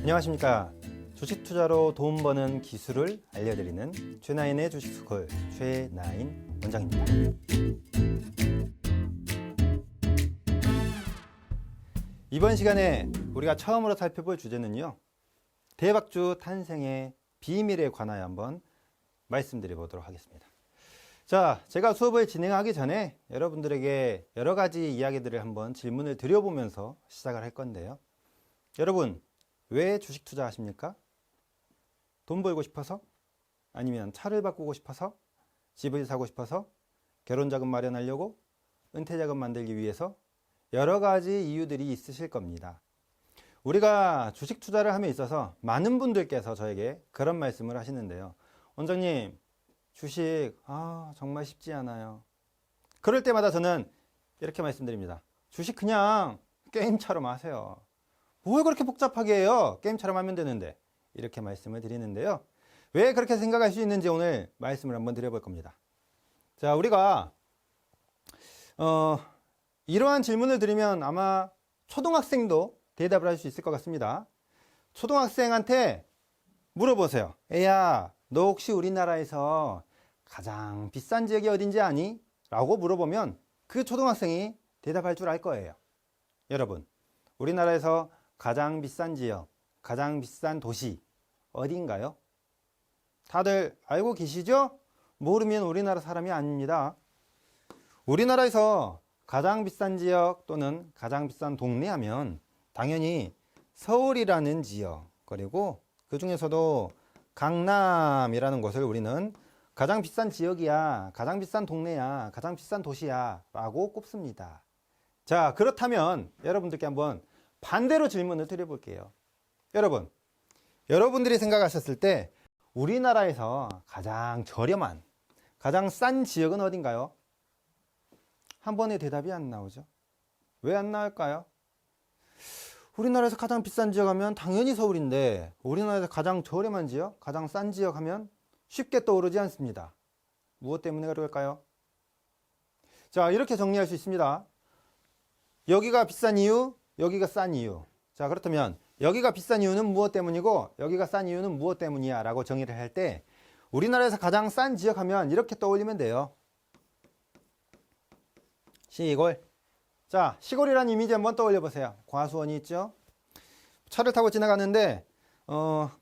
안녕하십니까. 주식 투자로 돈 버는 기술을 알려드리는 최나인의 주식스쿨 최나인 원장입니다. 이번 시간에 우리가 처음으로 살펴볼 주제는요, 대박주 탄생의 비밀에 관하여 한번 말씀드려 보도록 하겠습니다. 자, 제가 수업을 진행하기 전에 여러분들에게 여러 가지 이야기들을 한번 질문을 드려보면서 시작을 할 건데요. 여러분, 왜 주식 투자하십니까? 돈 벌고 싶어서? 아니면 차를 바꾸고 싶어서? 집을 사고 싶어서? 결혼자금 마련하려고? 은퇴자금 만들기 위해서? 여러 가지 이유들이 있으실 겁니다. 우리가 주식 투자를 함에 있어서 많은 분들께서 저에게 그런 말씀을 하시는데요. 원장님, 주식 정말 쉽지 않아요. 그럴 때마다 저는 이렇게 말씀드립니다. 주식 그냥 게임처럼 하세요. 뭘 그렇게 복잡하게 해요? 게임처럼 하면 되는데. 이렇게 말씀을 드리는데요. 왜 그렇게 생각할 수 있는지 오늘 말씀을 한번 드려볼 겁니다. 자, 우리가 이러한 질문을 드리면 아마 초등학생도 대답을 할 수 있을 것 같습니다. 초등학생한테 물어보세요. 애야, 너 혹시 우리나라에서 가장 비싼 지역이 어딘지 아니? 라고 물어보면 그 초등학생이 대답할 줄 알 거예요. 여러분, 우리나라에서 가장 비싼 지역, 가장 비싼 도시 어디인가요? 다들 알고 계시죠? 모르면 우리나라 사람이 아닙니다. 우리나라에서 가장 비싼 지역 또는 가장 비싼 동네 하면 당연히 서울이라는 지역, 그리고 그 중에서도 강남이라는 곳을 우리는 가장 비싼 지역이야, 가장 비싼 동네야, 가장 비싼 도시야 라고 꼽습니다. 자, 그렇다면 여러분들께 한번 반대로 질문을 드려볼게요. 여러분, 여러분들이 생각하셨을 때 우리나라에서 가장 저렴한, 가장 싼 지역은 어딘가요? 한 번에 대답이 안 나오죠. 왜 안 나올까요? 우리나라에서 가장 비싼 지역 하면 당연히 서울인데 우리나라에서 가장 저렴한 지역, 가장 싼 지역 하면 쉽게 떠오르지 않습니다. 무엇 때문에 그럴까요? 자, 이렇게 정리할 수 있습니다. 여기가 비싼 이유, 여기가 싼 이유. 자, 그렇다면 여기가 비싼 이유는 무엇 때문이고 여기가 싼 이유는 무엇 때문이야 라고 정의를 할 때 우리나라에서 가장 싼 지역 하면 이렇게 떠올리면 돼요. 시골. 자, 시골이라는 이미지 한번 떠올려 보세요. 과수원이 있죠. 차를 타고 지나가는데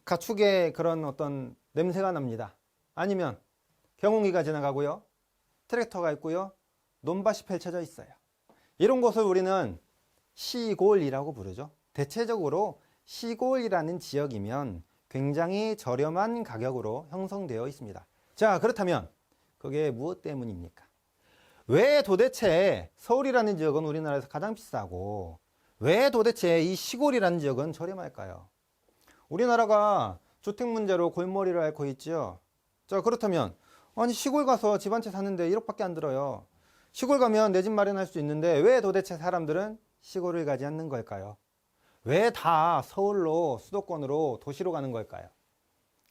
가축의 그런 어떤 냄새가 납니다. 아니면 경운기가 지나가고요. 트랙터가 있고요. 논밭이 펼쳐져 있어요. 이런 곳을 우리는 시골이라고 부르죠. 대체적으로 시골이라는 지역이면 굉장히 저렴한 가격으로 형성되어 있습니다. 자, 그렇다면 그게 무엇 때문입니까? 왜 도대체 서울이라는 지역은 우리나라에서 가장 비싸고 왜 도대체 이 시골이라는 지역은 저렴할까요? 우리나라가 주택 문제로 골머리를 앓고 있죠. 자, 그렇다면 아니 시골 가서 집 한 채 사는데 1억밖에 안 들어요. 시골 가면 내 집 마련할 수 있는데 왜 도대체 사람들은 시골을 가지 않는 걸까요? 왜 다 서울로, 수도권으로, 도시로 가는 걸까요?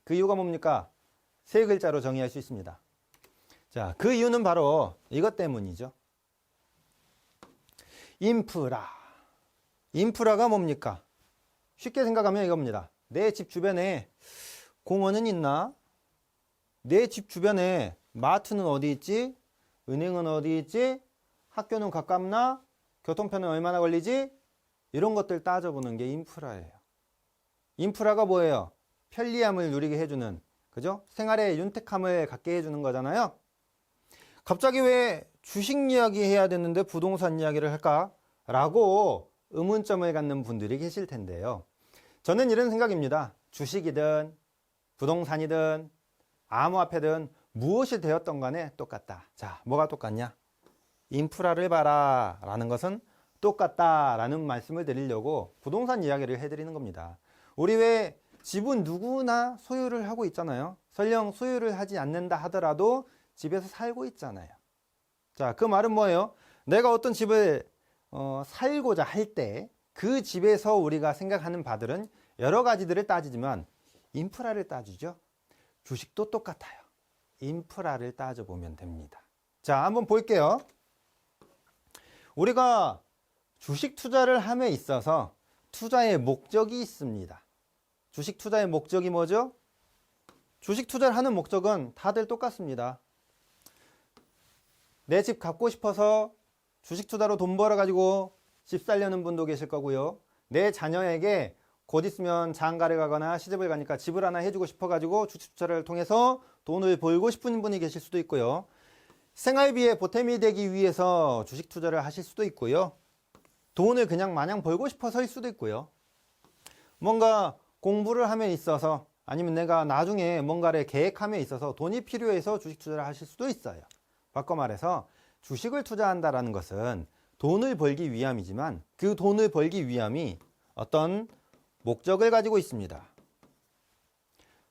그 이유가 뭡니까? 세 글자로 정의할 수 있습니다. 자, 그 이유는 바로 이것 때문이죠. 인프라. 인프라가 뭡니까? 쉽게 생각하면 이겁니다. 내 집 주변에 공원은 있나? 내 집 주변에 마트는 어디 있지? 은행은 어디 있지? 학교는 가깝나? 교통편은 얼마나 걸리지? 이런 것들 따져보는 게 인프라예요. 인프라가 뭐예요? 편리함을 누리게 해주는, 그죠? 생활의 윤택함을 갖게 해주는 거잖아요. 갑자기 왜 주식 이야기 해야 되는데 부동산 이야기를 할까? 라고 의문점을 갖는 분들이 계실 텐데요. 저는 이런 생각입니다. 주식이든 부동산이든 암호화폐든 무엇이 되었던 간에 똑같다. 자, 뭐가 똑같냐? 인프라를 봐라 라는 것은 똑같다 라는 말씀을 드리려고 부동산 이야기를 해드리는 겁니다. 우리 왜 집은 누구나 소유를 하고 있잖아요. 설령 소유를 하지 않는다 하더라도 집에서 살고 있잖아요. 자, 그 말은 뭐예요? 내가 어떤 집을 살고자 할 때 그 집에서 우리가 생각하는 바들은 여러 가지들을 따지지만 인프라를 따지죠. 주식도 똑같아요. 인프라를 따져보면 됩니다. 자, 한번 볼게요. 우리가 주식 투자를 함에 있어서 투자의 목적이 있습니다. 주식 투자의 목적이 뭐죠? 주식 투자를 하는 목적은 다들 똑같습니다. 내 집 갖고 싶어서 주식 투자로 돈 벌어가지고 집 살려는 분도 계실 거고요. 내 자녀에게 곧 있으면 장가를 가거나 시집을 가니까 집을 하나 해주고 싶어가지고 주식 투자를 통해서 돈을 벌고 싶은 분이 계실 수도 있고요. 생활비에 보탬이 되기 위해서 주식 투자를 하실 수도 있고요. 돈을 그냥 마냥 벌고 싶어서일 수도 있고요. 뭔가 공부를 함에 있어서 아니면 내가 나중에 뭔가를 계획함에 있어서 돈이 필요해서 주식 투자를 하실 수도 있어요. 바꿔 말해서 주식을 투자한다는 것은 돈을 벌기 위함이지만 그 돈을 벌기 위함이 어떤 목적을 가지고 있습니다.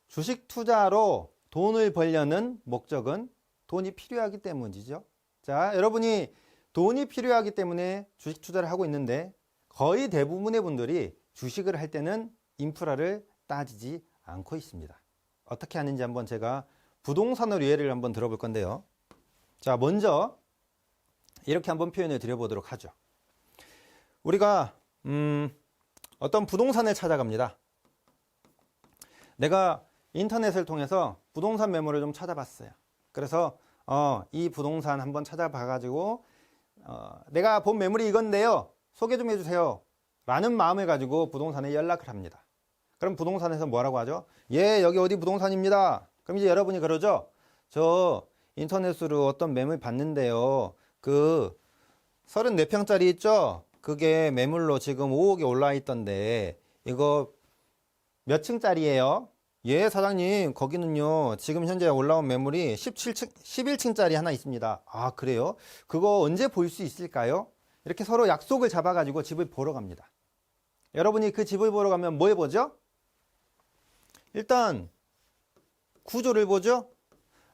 주식 투자로 돈을 벌려는 목적은 돈이 필요하기 때문이죠. 자, 여러분이 돈이 필요하기 때문에 주식 투자를 하고 있는데 거의 대부분의 분들이 주식을 할 때는 인프라를 따지지 않고 있습니다. 어떻게 하는지 한번 제가 부동산으로 예를 한번 들어볼 건데요. 자, 먼저 이렇게 한번 표현을 드려보도록 하죠. 우리가 어떤 부동산을 찾아갑니다. 내가 인터넷을 통해서 부동산 매물을 좀 찾아봤어요. 그래서 이 부동산 한번 찾아봐가지고 내가 본 매물이 이건데요. 소개 좀 해주세요. 라는 마음을 가지고 부동산에 연락을 합니다. 그럼 부동산에서 뭐라고 하죠? 예, 여기 어디 부동산입니다. 그럼 이제 여러분이 그러죠? 저 인터넷으로 어떤 매물 봤는데요. 그 34평짜리 있죠? 그게 매물로 지금 5억이 올라 있던데 이거 몇 층짜리예요? 예, 사장님, 거기는요, 지금 현재 올라온 매물이 11층짜리 하나 있습니다. 아, 그래요? 그거 언제 볼 수 있을까요? 이렇게 서로 약속을 잡아가지고 집을 보러 갑니다. 여러분이 그 집을 보러 가면 뭐 해보죠? 일단, 구조를 보죠?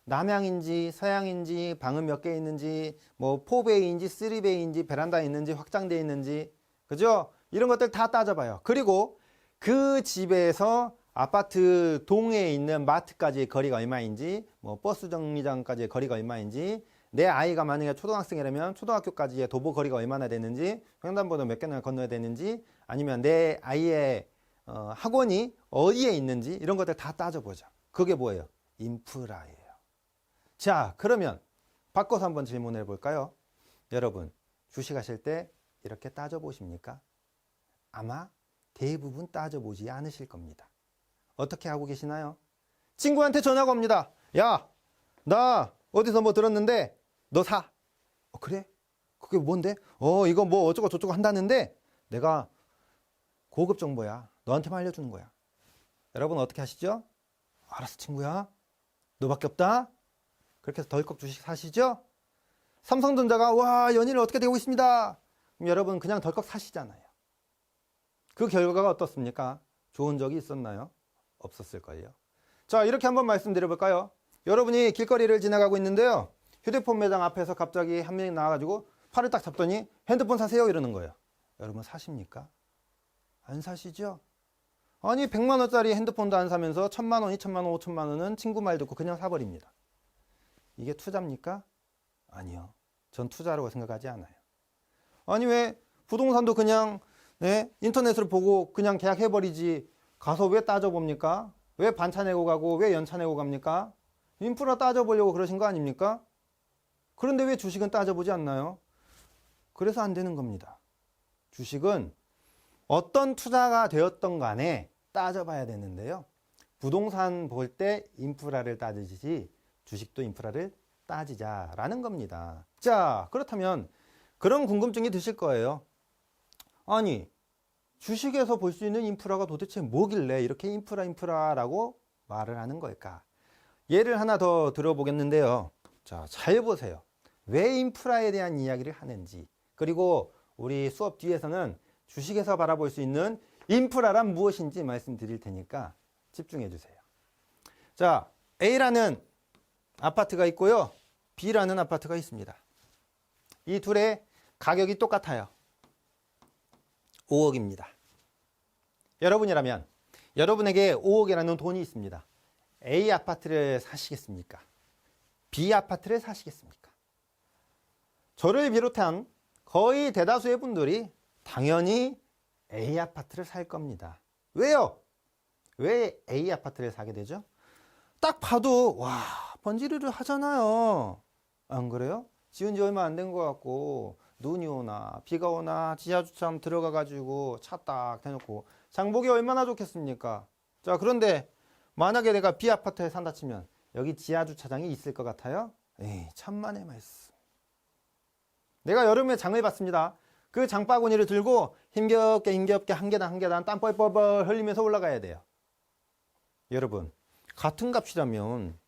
남향인지, 서향인지, 방은 몇 개 있는지, 뭐, 4베이인지, 3베이인지, 베란다 있는지, 확장되어 있는지, 그죠? 이런 것들 다 따져봐요. 그리고 그 집에서 아파트 동에 있는 마트까지의 거리가 얼마인지, 뭐 버스 정류장까지의 거리가 얼마인지, 내 아이가 만약에 초등학생이라면 초등학교까지의 도보 거리가 얼마나 되는지, 횡단보도 몇 개나 건너야 되는지, 아니면 내 아이의 학원이 어디에 있는지 이런 것들 다 따져보죠. 그게 뭐예요? 인프라예요. 자, 그러면 바꿔서 한번 질문해 볼까요? 여러분, 주식하실 때 이렇게 따져보십니까? 아마 대부분 따져보지 않으실 겁니다. 어떻게 하고 계시나요? 친구한테 전화가 옵니다. 야, 나 어디서 뭐 들었는데 너 사. 그래? 그게 뭔데? 이거 뭐 어쩌고 저쩌고 한다는데 내가 고급 정보야. 너한테만 알려주는 거야. 여러분 어떻게 하시죠? 알았어, 친구야. 너밖에 없다. 그렇게 해서 덜컥 주식 사시죠? 삼성전자가 와, 연일 어떻게 되고 있습니다. 그럼 여러분 그냥 덜컥 사시잖아요. 그 결과가 어떻습니까? 좋은 적이 있었나요? 없었을걸요. 자, 이렇게 한번 말씀드려 볼까요? 여러분이 길거리를 지나가고 있는데요. 휴대폰 매장 앞에서 갑자기 한 명이 나와가지고 팔을 딱 잡더니 핸드폰 사세요 이러는 거예요. 여러분 사십니까? 안 사시죠? 아니 100만 원짜리 핸드폰도 안 사면서 1000만 원, 2000만 원, 5000만 원은 친구 말 듣고 그냥 사버립니다. 이게 투자입니까? 아니요. 전 투자라고 생각하지 않아요. 아니 왜 부동산도 그냥 인터넷으로 보고 그냥 계약해버리지 가서 왜 따져봅니까? 왜 반차 내고 가고 왜 연차 내고 갑니까? 인프라 따져보려고 그러신 거 아닙니까? 그런데 왜 주식은 따져보지 않나요? 그래서 안 되는 겁니다. 주식은 어떤 투자가 되었던 간에 따져봐야 되는데요. 부동산 볼 때 인프라를 따지지 주식도 인프라를 따지자라는 겁니다. 자, 그렇다면 그런 궁금증이 드실 거예요. 아니, 주식에서 볼 수 있는 인프라가 도대체 뭐길래 이렇게 인프라라고 말을 하는 걸까? 예를 하나 더 들어보겠는데요. 자, 잘 보세요. 왜 인프라에 대한 이야기를 하는지, 그리고 우리 수업 뒤에서는 주식에서 바라볼 수 있는 인프라란 무엇인지 말씀드릴 테니까 집중해 주세요. 자, A라는 아파트가 있고요. B라는 아파트가 있습니다. 이 둘의 가격이 똑같아요. 5억입니다. 여러분이라면 여러분에게 5억이라는 돈이 있습니다. A 아파트를 사시겠습니까? B 아파트를 사시겠습니까? 저를 비롯한 거의 대다수의 분들이 당연히 A 아파트를 살 겁니다. 왜요? 왜 A 아파트를 사게 되죠? 딱 봐도 와 번지르르 하잖아요. 안 그래요? 지은 지 얼마 안 된 것 같고 눈이 오나 비가 오나 지하 주차장 들어가 가지고 차 딱 대놓고 장보기 얼마나 좋겠습니까? 자, 그런데 만약에 내가 B 아파트에 산다 치면 여기 지하 주차장이 있을 것 같아요? 에이, 천만의 말씀. 내가 여름에 장을 봤습니다. 그 장바구니를 들고 힘겹게 한 계단 땀 뻘뻘뻘 흘리면서 올라가야 돼요. 여러분, 같은 값이라면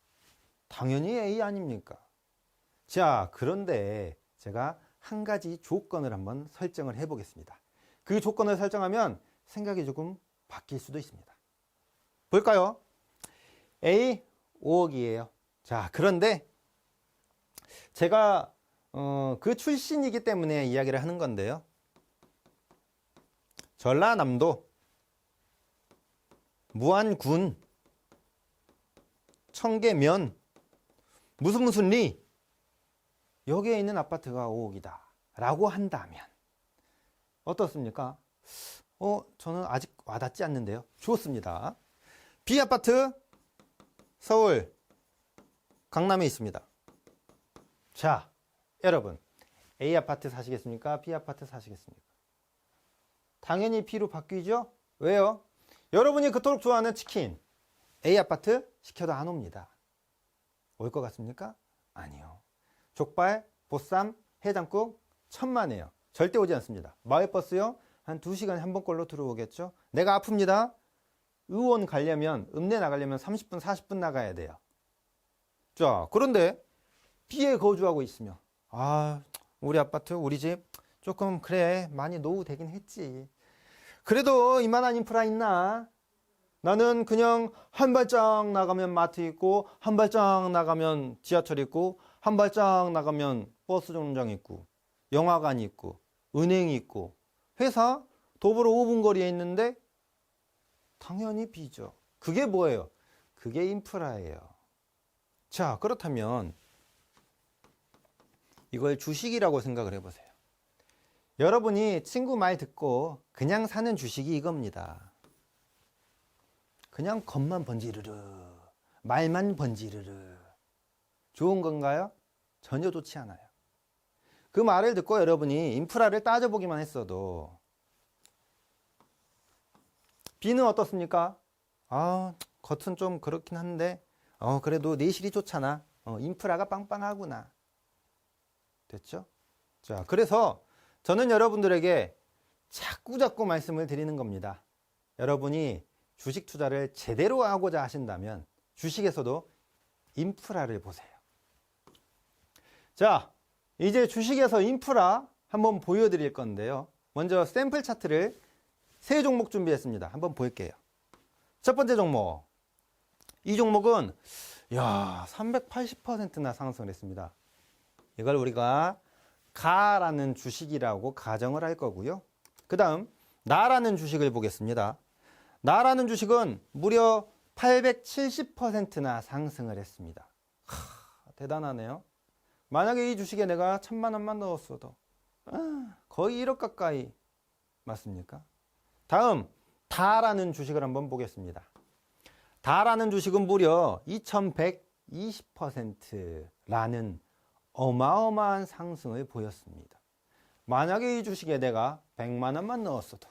당연히 A 아닙니까? 자, 그런데 제가 한 가지 조건을 한번 설정을 해 보겠습니다. 그 조건을 설정하면 생각이 조금 바뀔 수도 있습니다. 볼까요? A 5억이에요. 자, 그런데 제가 그 출신이기 때문에 이야기를 하는 건데요. 전라남도 무안군 청계면 무슨 리 여기에 있는 아파트가 5억이다 라고 한다면 어떻습니까? 저는 아직 와닿지 않는데요. 좋습니다. B 아파트 서울 강남에 있습니다. 자, 여러분 A 아파트 사시겠습니까? B 아파트 사시겠습니까? 당연히 B로 바뀌죠? 왜요? 여러분이 그토록 좋아하는 치킨 A 아파트 시켜도 안 옵니다. 올 것 같습니까? 아니요. 족발, 보쌈, 해장국 천만에요. 절대 오지 않습니다. 마을버스요? 한 2시간에 한 번꼴로 들어오겠죠? 내가 아픕니다. 의원 가려면 읍내 나가려면 30분 40분 나가야 돼요. 자, 그런데 B에 거주하고 있으며 우리 아파트 우리 집 조금 그래 많이 노후되긴 했지. 그래도 이만한 인프라 있나? 나는 그냥 한 발짝 나가면 마트 있고 한 발짝 나가면 지하철 있고 한 발짝 나가면 버스 정류장 있고 영화관 있고 은행이 있고 회사 도보로 5분 거리에 있는데 당연히 B죠. 그게 뭐예요? 그게 인프라예요. 자, 그렇다면 이걸 주식이라고 생각을 해보세요. 여러분이 친구 말 듣고 그냥 사는 주식이 이겁니다. 그냥 겉만 번지르르 말만 번지르르 좋은 건가요? 전혀 좋지 않아요. 그 말을 듣고 여러분이 인프라를 따져보기만 했어도 B는 어떻습니까? 겉은 좀 그렇긴 한데 그래도 내실이 좋잖아. 인프라가 빵빵하구나. 됐죠? 자, 그래서 저는 여러분들에게 자꾸 말씀을 드리는 겁니다. 여러분이 주식 투자를 제대로 하고자 하신다면 주식에서도 인프라를 보세요. 자, 이제 주식에서 인프라 한번 보여드릴 건데요. 먼저 샘플 차트를 3종목 준비했습니다. 한번 볼게요. 첫 번째 종목. 이 종목은 380%나 상승을 했습니다. 이걸 우리가 가라는 주식이라고 가정을 할 거고요. 그 다음 나라는 주식을 보겠습니다. 나라는 주식은 무려 870%나 상승을 했습니다. 대단하네요. 만약에 이 주식에 내가 1000만 원만 넣었어도 거의 1억 가까이 맞습니까? 다음 다라는 주식을 한번 보겠습니다. 다라는 주식은 무려 2120%라는 어마어마한 상승을 보였습니다. 만약에 이 주식에 내가 100만 원만 넣었어도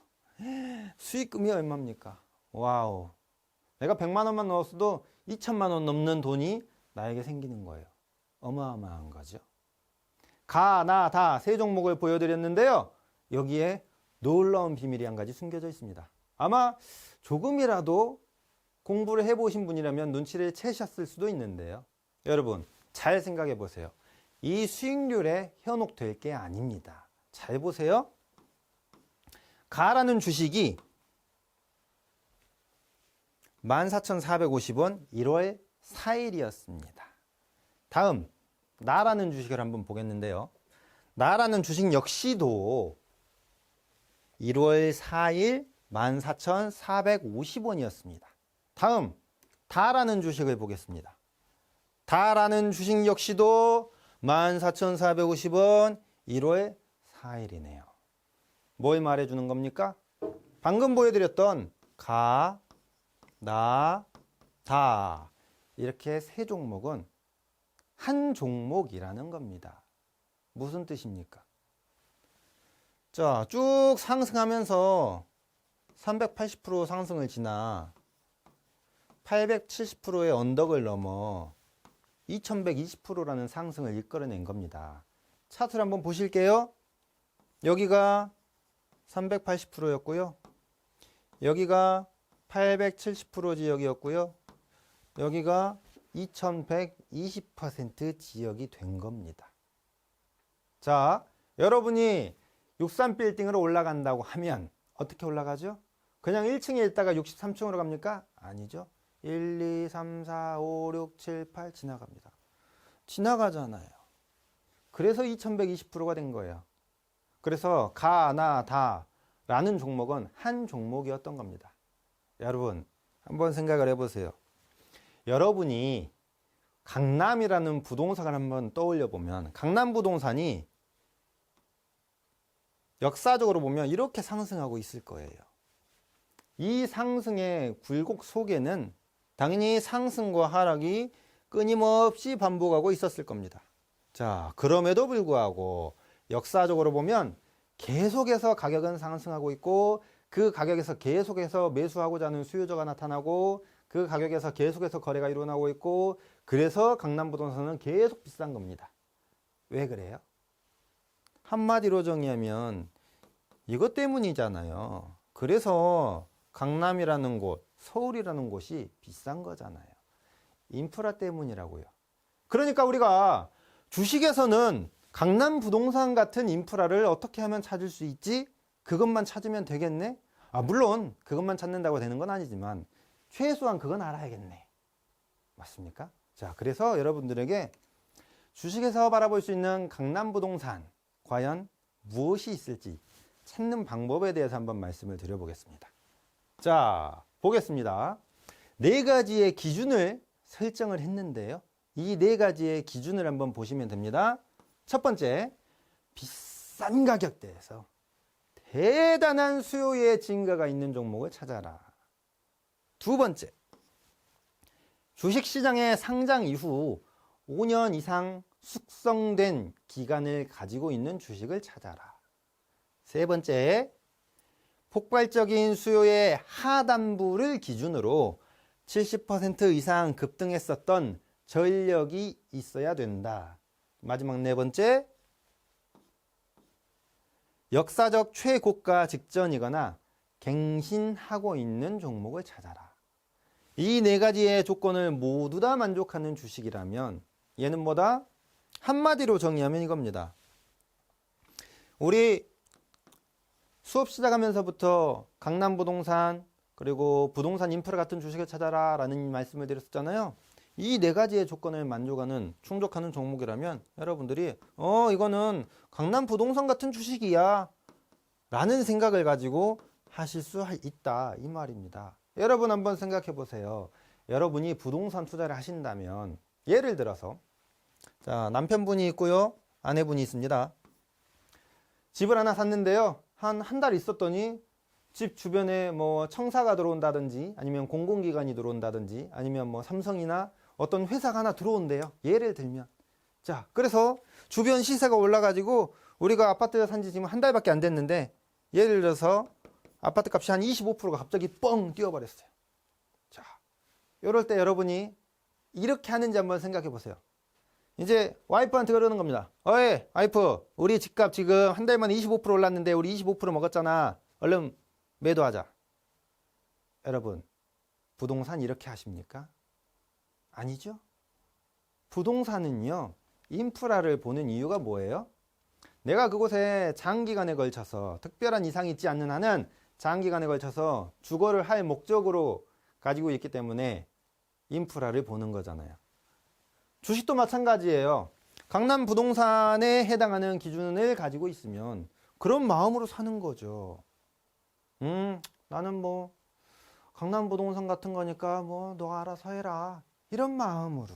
수익금이 얼마입니까? 와우. 내가 100만 원만 넣었어도 2천만 원 넘는 돈이 나에게 생기는 거예요. 어마어마한 거죠. 가, 나, 다 세 종목을 보여드렸는데요. 여기에 놀라운 비밀이 한 가지 숨겨져 있습니다. 아마 조금이라도 공부를 해보신 분이라면 눈치를 채셨을 수도 있는데요. 여러분 잘 생각해 보세요. 이 수익률에 현혹될 게 아닙니다. 잘 보세요. 가라는 주식이 14,450원 1월 4일이었습니다. 다음 나라는 주식을 한번 보겠는데요. 나라는 주식 역시도 1월 4일 14,450원이었습니다. 다음 다라는 주식을 보겠습니다. 다라는 주식 역시도 14,450원 1월 4일이네요. 뭘 말해주는 겁니까? 방금 보여드렸던 가, 나, 다. 이렇게 세 종목은 한 종목이라는 겁니다. 무슨 뜻입니까? 자, 쭉 상승하면서 380% 상승을 지나 870%의 언덕을 넘어 2120%라는 상승을 이끌어낸 겁니다. 차트를 한번 보실게요. 여기가 380%였고요. 여기가 870% 지역이었고요. 여기가 2120% 지역이 된 겁니다. 자, 여러분이 63빌딩으로 올라간다고 하면 어떻게 올라가죠? 그냥 1층에 있다가 63층으로 갑니까? 아니죠. 1, 2, 3, 4, 5, 6, 7, 8 지나갑니다. 지나가잖아요. 그래서 2120%가 된 거예요. 그래서 가, 나, 다 라는 종목은 한 종목이었던 겁니다. 여러분 한번 생각을 해보세요. 여러분이 강남이라는 부동산을 한번 떠올려 보면 강남 부동산이 역사적으로 보면 이렇게 상승하고 있을 거예요. 이 상승의 굴곡 속에는 당연히 상승과 하락이 끊임없이 반복하고 있었을 겁니다. 자, 그럼에도 불구하고 역사적으로 보면 계속해서 가격은 상승하고 있고 그 가격에서 계속해서 매수하고자 하는 수요자가 나타나고 그 가격에서 계속해서 거래가 일어나고 있고 그래서 강남 부동산은 계속 비싼 겁니다. 왜 그래요? 한마디로 정의하면 이것 때문이잖아요. 그래서 강남이라는 곳, 서울이라는 곳이 비싼 거잖아요. 인프라 때문이라고요. 그러니까 우리가 주식에서는 강남 부동산 같은 인프라를 어떻게 하면 찾을 수 있지? 그것만 찾으면 되겠네? 물론 그것만 찾는다고 되는 건 아니지만 최소한 그건 알아야겠네. 맞습니까? 자, 그래서 여러분들에게 주식에서 바라볼 수 있는 강남 부동산 과연 무엇이 있을지 찾는 방법에 대해서 한번 말씀을 드려보겠습니다. 자, 보겠습니다. 네 가지의 기준을 설정을 했는데요. 이 네 가지의 기준을 한번 보시면 됩니다. 첫 번째, 비싼 가격대에서 대단한 수요의 증가가 있는 종목을 찾아라. 두 번째, 주식시장의 상장 이후 5년 이상 숙성된 기간을 가지고 있는 주식을 찾아라. 세 번째, 폭발적인 수요의 하단부를 기준으로 70% 이상 급등했었던 전력이 있어야 된다. 마지막 네 번째, 역사적 최고가 직전이거나 갱신하고 있는 종목을 찾아라. 이 네 가지의 조건을 모두 다 만족하는 주식이라면 얘는 뭐다? 한마디로 정의하면 이겁니다. 우리 수업 시작하면서부터 강남 부동산 그리고 부동산 인프라 같은 주식을 찾아라 라는 말씀을 드렸었잖아요. 이 네 가지의 조건을 만족하는 충족하는 종목이라면 여러분들이 이거는 강남 부동산 같은 주식이야 라는 생각을 가지고 하실 수 있다 이 말입니다. 여러분 한번 생각해 보세요. 여러분이 부동산 투자를 하신다면 예를 들어서 자, 남편분이 있고요 아내분이 있습니다. 집을 하나 샀는데요 한 달 있었더니 집 주변에 뭐 청사가 들어온다든지 아니면 공공기관이 들어온다든지 아니면 뭐 삼성이나 어떤 회사가 하나 들어온대요. 예를 들면. 자, 그래서 주변 시세가 올라가지고 우리가 아파트 산지 지금 한 달밖에 안 됐는데 예를 들어서 아파트 값이 한 25%가 갑자기 뻥 뛰어버렸어요. 자, 이럴 때 여러분이 이렇게 하는지 한번 생각해 보세요. 이제 와이프한테 그러는 겁니다. 어이, 와이프, 우리 집값 지금 한 달 만에 25% 올랐는데 우리 25% 먹었잖아. 얼른 매도하자. 여러분, 부동산 이렇게 하십니까? 아니죠. 부동산은요, 인프라를 보는 이유가 뭐예요? 내가 그곳에 장기간에 걸쳐서 특별한 이상이 있지 않는 한은 장기간에 걸쳐서 주거를 할 목적으로 가지고 있기 때문에 인프라를 보는 거잖아요. 주식도 마찬가지예요. 강남 부동산에 해당하는 기준을 가지고 있으면 그런 마음으로 사는 거죠. 나는 뭐 강남 부동산 같은 거니까 뭐 너가 알아서 해라. 이런 마음으로.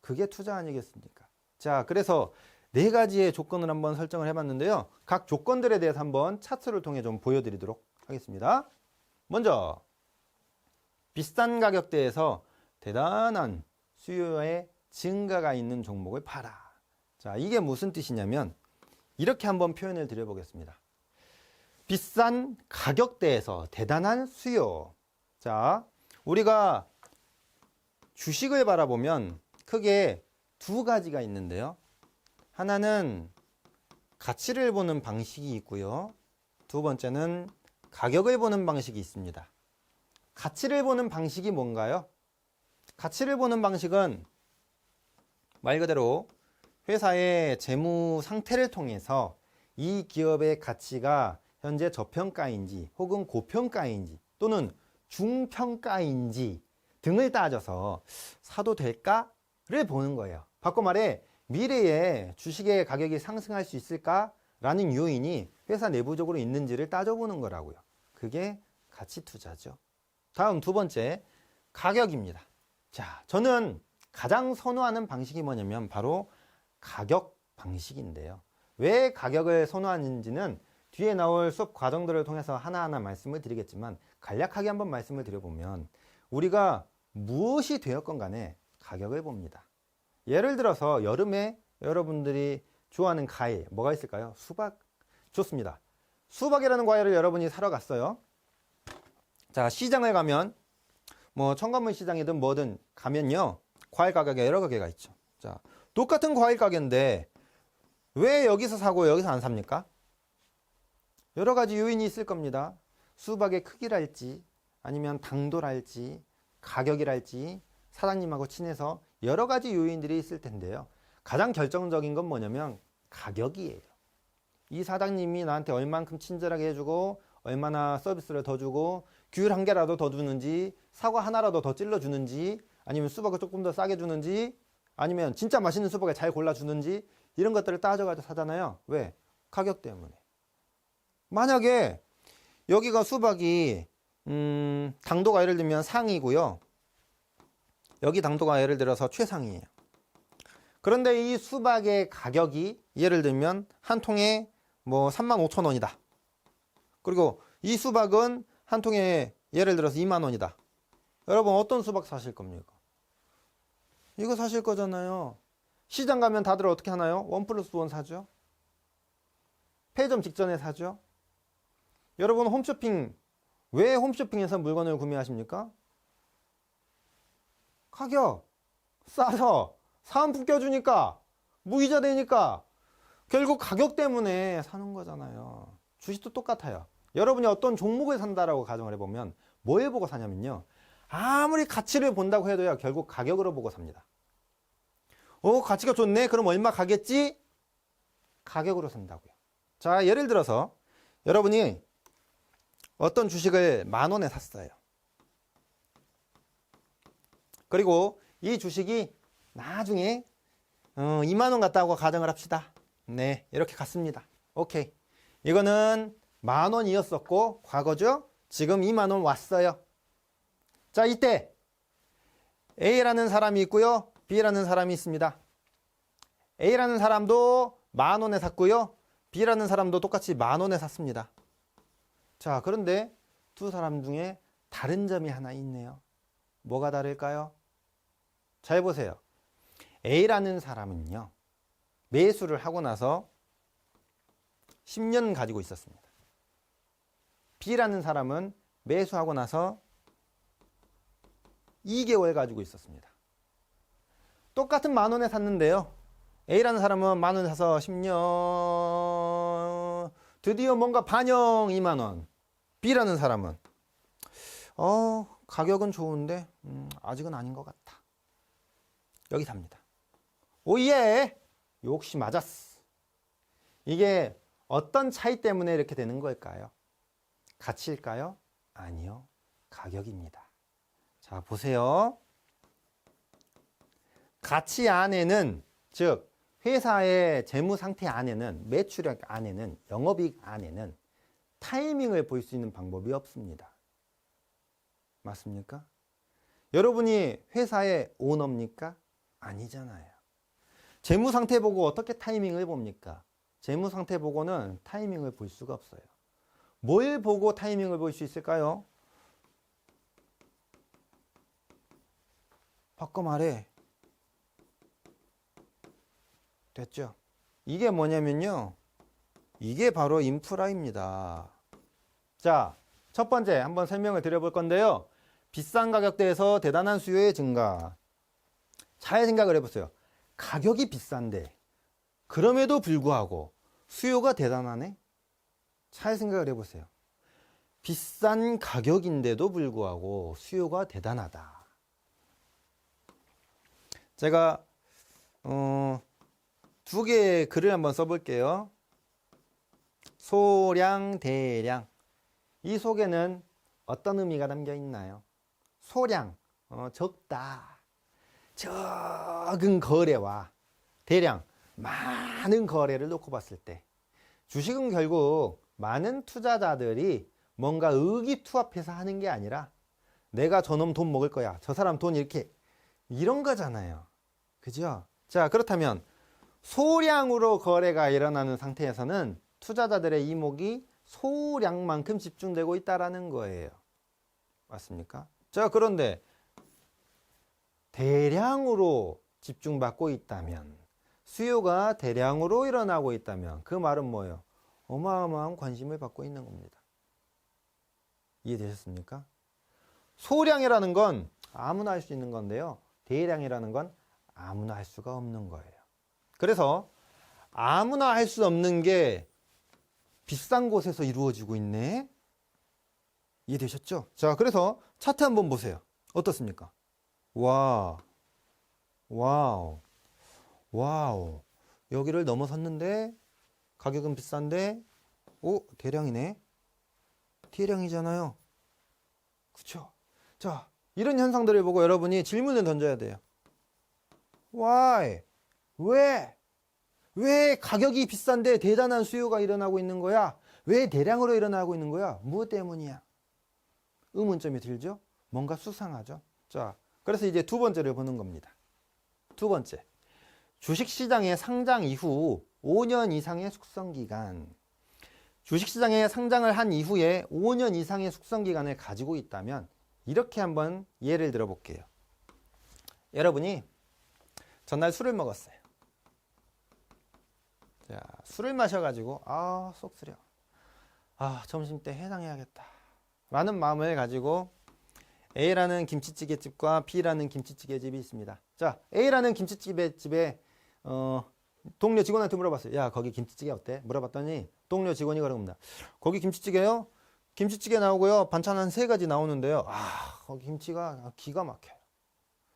그게 투자 아니겠습니까? 자, 그래서 네 가지의 조건을 한번 설정을 해봤는데요. 각 조건들에 대해서 한번 차트를 통해 좀 보여드리도록 하겠습니다. 먼저 비싼 가격대에서 대단한 수요의 증가가 있는 종목을 팔아. 자, 이게 무슨 뜻이냐면 이렇게 한번 표현을 드려보겠습니다. 비싼 가격대에서 대단한 수요. 자, 우리가 주식을 바라보면 크게 두 가지가 있는데요. 하나는 가치를 보는 방식이 있고요. 두 번째는 가격을 보는 방식이 있습니다. 가치를 보는 방식이 뭔가요? 가치를 보는 방식은 말 그대로 회사의 재무 상태를 통해서 이 기업의 가치가 현재 저평가인지 혹은 고평가인지 또는 중평가인지 등을 따져서 사도 될까를 보는 거예요. 바꿔 말해 미래에 주식의 가격이 상승할 수 있을까라는 요인이 회사 내부적으로 있는지를 따져보는 거라고요. 그게 가치 투자죠. 다음 두 번째, 가격입니다. 자, 저는 가장 선호하는 방식이 뭐냐면 바로 가격 방식인데요. 왜 가격을 선호하는지는 뒤에 나올 수업 과정들을 통해서 하나하나 말씀을 드리겠지만 간략하게 한번 말씀을 드려보면 우리가 무엇이 되었건 간에 가격을 봅니다. 예를 들어서 여름에 여러분들이 좋아하는 과일 뭐가 있을까요? 수박. 좋습니다. 수박이라는 과일을 여러분이 사러 갔어요. 자, 시장을 가면 뭐 청관문 시장이든 뭐든 가면요 과일 가격에 여러 가게가 있죠. 자, 똑같은 과일 가게인데 왜 여기서 사고 여기서 안 삽니까? 여러 가지 요인이 있을 겁니다. 수박의 크기랄지 아니면 당도랄지 가격이랄지 사장님하고 친해서 여러 가지 요인들이 있을 텐데요. 가장 결정적인 건 뭐냐면 가격이에요. 이 사장님이 나한테 얼만큼 친절하게 해주고 얼마나 서비스를 더 주고 귤 한 개라도 더 주는지 사과 하나라도 더 찔러주는지 아니면 수박을 조금 더 싸게 주는지 아니면 진짜 맛있는 수박을 잘 골라주는지 이런 것들을 따져가지고 사잖아요. 왜? 가격 때문에. 만약에 여기가 수박이 당도가 예를 들면 상이고요. 여기 당도가 예를 들어서 최상이에요. 그런데 이 수박의 가격이 예를 들면 한 통에 뭐 35,000원이다. 그리고 이 수박은 한 통에 예를 들어서 20,000원이다. 여러분 어떤 수박 사실 겁니까? 이거 사실 거잖아요. 시장 가면 다들 어떻게 하나요? 1+1 사죠? 편의점 직전에 사죠? 여러분 홈쇼핑, 왜 홈쇼핑에서 물건을 구매하십니까? 가격, 싸서 사은품 껴주니까, 무이자 되니까 결국 가격 때문에 사는 거잖아요. 주식도 똑같아요. 여러분이 어떤 종목을 산다라고 가정을 해보면 뭘 보고 사냐면요. 아무리 가치를 본다고 해도요. 결국 가격으로 보고 삽니다. 가치가 좋네? 그럼 얼마 가겠지? 가격으로 산다고요. 자, 예를 들어서 여러분이 어떤 주식을 10,000원에 샀어요. 그리고 이 주식이 나중에 20,000원 갔다고 가정을 합시다. 네, 이렇게 갔습니다. 오케이. 이거는 10,000원이었었고 과거죠. 지금 20,000원 왔어요. 자, 이때 A라는 사람이 있고요. B라는 사람이 있습니다. A라는 사람도 10,000원에 샀고요. B라는 사람도 똑같이 10,000원에 샀습니다. 자, 그런데 두 사람 중에 다른 점이 하나 있네요. 뭐가 다를까요? 잘 보세요. A라는 사람은요. 매수를 하고 나서 10년 가지고 있었습니다. B라는 사람은 매수하고 나서 2개월 가지고 있었습니다. 똑같은 10,000원에 샀는데요. A라는 사람은 10,000원에 사서 10년 드디어 뭔가 반영 20,000원. B라는 사람은 가격은 좋은데 아직은 아닌 것 같아. 여기 삽니다. 오예! 역시 맞았어. 이게 어떤 차이 때문에 이렇게 되는 걸까요? 가치일까요? 아니요. 가격입니다. 자, 보세요. 가치 안에는, 즉 회사의 재무 상태 안에는, 매출액 안에는, 영업이익 안에는 타이밍을 볼 수 있는 방법이 없습니다. 맞습니까? 여러분이 회사의 오너입니까? 아니잖아요. 재무 상태 보고 어떻게 타이밍을 봅니까? 재무 상태 보고는 타이밍을 볼 수가 없어요. 뭘 보고 타이밍을 볼 수 있을까요? 바꿔 말해. 됐죠? 이게 뭐냐면요. 이게 바로 인프라입니다. 자, 첫 번째 한번 설명을 드려볼 건데요. 비싼 가격대에서 대단한 수요의 증가. 잘 생각을 해보세요. 가격이 비싼데 그럼에도 불구하고 수요가 대단하네? 잘 생각을 해보세요. 비싼 가격인데도 불구하고 수요가 대단하다. 제가 두 개의 글을 한번 써볼게요. 소량, 대량. 이 속에는 어떤 의미가 담겨 있나요? 소량, 적다. 적은 거래와 대량, 많은 거래를 놓고 봤을 때 주식은 결국 많은 투자자들이 뭔가 의기투합해서 하는 게 아니라 내가 저놈 돈 먹을 거야. 저 사람 돈 이렇게 이런 거잖아요. 그죠? 자, 그렇다면 소량으로 거래가 일어나는 상태에서는 투자자들의 이목이 소량만큼 집중되고 있다라는 거예요. 맞습니까? 자, 그런데 대량으로 집중받고 있다면, 수요가 대량으로 일어나고 있다면 그 말은 뭐예요? 어마어마한 관심을 받고 있는 겁니다. 이해되셨습니까? 소량이라는 건 아무나 할 수 있는 건데요. 대량이라는 건 아무나 할 수가 없는 거예요. 그래서 아무나 할 수 없는 게 비싼 곳에서 이루어지고 있네. 이해되셨죠? 자, 그래서 차트 한번 보세요. 어떻습니까? 와, 와우, 와우. 여기를 넘어섰는데 가격은 비싼데, 오, 대량이네. 대량이잖아요. 그쵸? 자, 이런 현상들을 보고 여러분이 질문을 던져야 돼요. Why? 왜? 왜 가격이 비싼데 대단한 수요가 일어나고 있는 거야? 왜 대량으로 일어나고 있는 거야? 무엇 때문이야? 의문점이 들죠? 뭔가 수상하죠? 자, 그래서 이제 두 번째를 보는 겁니다. 두 번째. 주식시장의 상장 이후 5년 이상의 숙성기간. 주식시장에 상장을 한 이후에 5년 이상의 숙성기간을 가지고 있다면 이렇게 한번 예를 들어 볼게요. 여러분이 전날 술을 먹었어요. 자, 술을 마셔가지고 속 쓰려. 점심때 해장해야겠다 라는 마음을 가지고 A라는 김치찌개집과 B라는 김치찌개집이 있습니다. 자, A라는 김치찌개집에 동료 직원한테 물어봤어요. 야, 거기 김치찌개 어때? 물어봤더니 동료 직원이 그럽니다. 거기 김치찌개요? 김치찌개 나오고요. 반찬 한 3가지 나오는데요. 거기 김치가 기가 막혀요.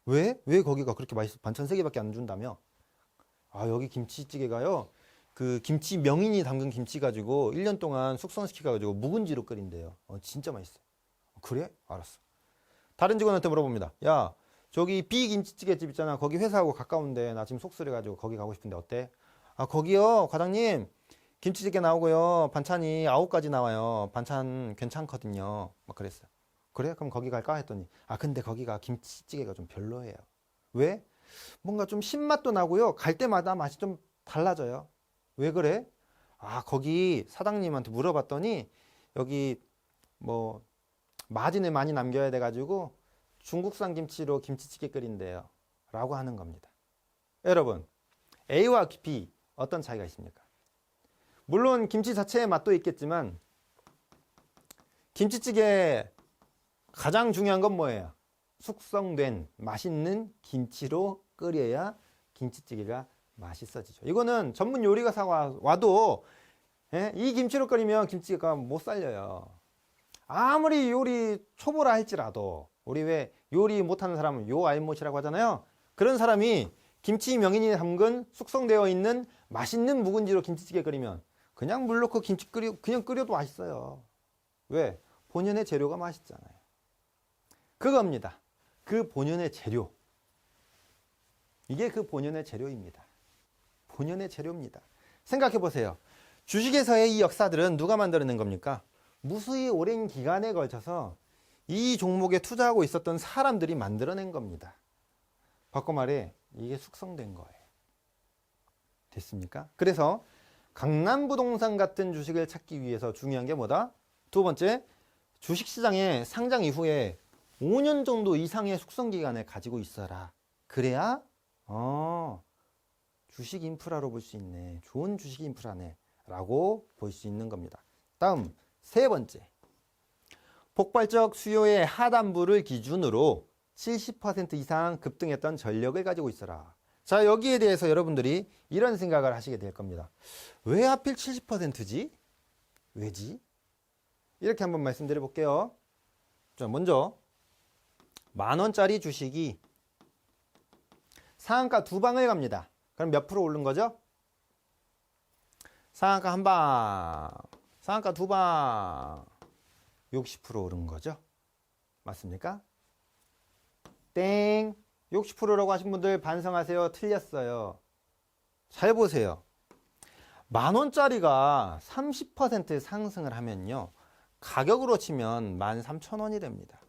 왜? 왜 거기가 그렇게 맛있어? 반찬 3개밖에 안 준다며? 여기 김치찌개가요. 그 김치 명인이 담근 김치 가지고 1년 동안 숙성시켜가지고 묵은지로 끓인대요. 진짜 맛있어요. 그래? 알았어. 다른 직원한테 물어봅니다. 야, 저기 B 김치찌개 집 있잖아. 거기 회사하고 가까운데 나 지금 속 쓰려가지고 거기 가고 싶은데 어때? 거기요, 과장님. 김치찌개 나오고요. 반찬이 9가지 나와요. 반찬 괜찮거든요. 막 그랬어요. 그래? 그럼 거기 갈까? 했더니 근데 거기가 김치찌개가 좀 별로예요. 왜? 뭔가 좀 신맛도 나고요. 갈 때마다 맛이 좀 달라져요. 왜 그래? 거기 사장님한테 물어봤더니 여기 뭐 마진을 많이 남겨야 돼가지고 중국산 김치로 김치찌개 끓인대요 라고 하는 겁니다. 여러분, A와 B 어떤 차이가 있습니까? 물론 김치 자체의 맛도 있겠지만 김치찌개 가장 중요한 건 뭐예요? 숙성된 맛있는 김치로 끓여야 김치찌개가 맛있어지죠. 이거는 전문 요리사가 와도 이 김치로 끓이면 김치가 못 살려요. 아무리 요리 초보라 할지라도 우리 왜 요리 못하는 사람은 요 알못이라고 하잖아요. 그런 사람이 김치 명인이 담근 숙성되어 있는 맛있는 묵은지로 김치찌개 끓이면 그냥 물 넣고 그냥 끓여도 맛있어요. 왜? 본연의 재료가 맛있잖아요. 그겁니다. 그 본연의 재료. 이게 그 본연의 재료입니다. 본연의 재료입니다. 생각해 보세요. 주식에서의 이 역사들은 누가 만들어낸 겁니까? 무수히 오랜 기간에 걸쳐서 이 종목에 투자하고 있었던 사람들이 만들어낸 겁니다. 바꿔 말해, 이게 숙성된 거예요. 됐습니까? 그래서 강남부동산 같은 주식을 찾기 위해서 중요한 게 뭐다? 두 번째, 주식시장의 상장 이후에 5년 이상의 숙성기간을 가지고 있다. 이게 바로 인프라입니다. 5년 이상의 숙성기간을 가지고 있다. 자, 그래서 5년 정도 이상의 숙성기간을 가지고 있어라. 그래야 주식 인프라로 볼 수 있네. 좋은 주식 인프라네 라고 볼 수 있는 겁니다. 다음 세 번째, 폭발적 수요의 하단부를 기준으로 70% 이상 급등했던 전력을 가지고 있어라. 자, 여기에 대해서 여러분들이 이런 생각을 하시게 될 겁니다. 왜 하필 70%지? 왜지? 이렇게 한번 말씀드려 볼게요. 자, 먼저 10,000원짜리 주식이 상한가 2방을 갑니다. 그럼 몇 프로 오른 거죠? 상한가 1방, 상한가 2방, 60% 오른 거죠? 맞습니까? 땡! 60%라고 하신 분들 반성하세요. 틀렸어요. 잘 보세요. 10,000원짜리가 30% 상승을 하면요, 가격으로 치면 13,000원이 됩니다.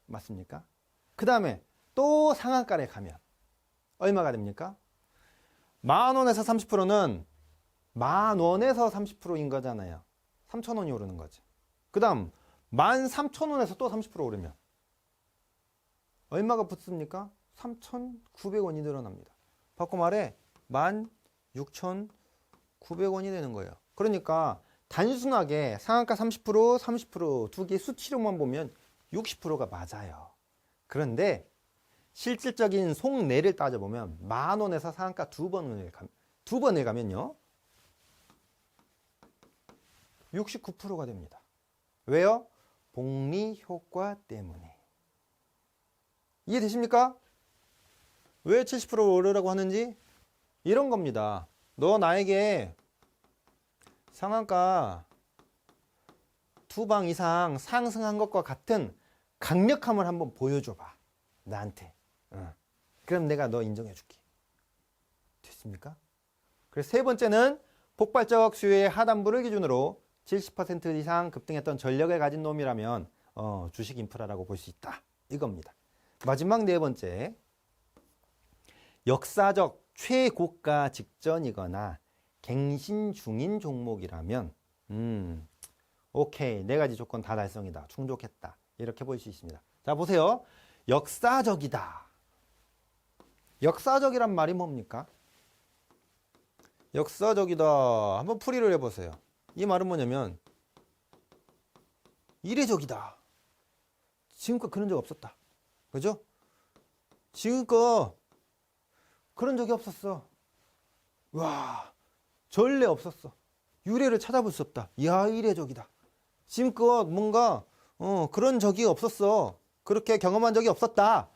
맞습니까? 그 다음에 또 상한가에 가면 얼마가 됩니까? 10,000원에서 30%는 10,000원에서 30%인 거잖아요. 3,000원이 오르는 거죠. 그 다음 13,000원에서 또 30% 오르면 얼마가 붙습니까? 3,900원이 늘어납니다. 바꿔 말해 16,900원이 되는 거예요. 그러니까 단순하게 상한가 30%, 30% 두 개 수치로만 보면 60%가 맞아요. 그런데 실질적인 속내를 따져보면 10,000원에서 상한가 두 번을 가면요 69%가 됩니다. 왜요? 복리 효과 때문에. 이해되십니까? 왜 70% 오르라고 하는지 이런 겁니다. 너 나에게 상한가 2방 이상 상승한 것과 같은 강력함을 한번 보여줘봐. 나한테. 그럼 내가 너 인정해줄게. 됐습니까? 그래서 세 번째는 폭발적 수요의 하단부를 기준으로 70% 이상 급등했던 전력을 가진 놈이라면 주식 인프라라고 볼 수 있다. 이겁니다. 마지막 네 번째, 역사적 최고가 직전이거나 갱신 중인 종목이라면 오케이, 네 가지 조건 다 달성이다. 충족했다. 이렇게 볼 수 있습니다. 자, 보세요. 역사적이다. 역사적이란 말이 뭡니까? 역사적이다. 한번 풀이를 해보세요. 이 말은 뭐냐면 이례적이다. 지금껏 그런 적 없었다. 그죠? 지금껏 그런 적이 없었어. 와, 전례 없었어. 유례를 찾아볼 수 없다. 이야, 이례적이다. 지금껏 뭔가 그런 적이 없었어. 그렇게 경험한 적이 없었다.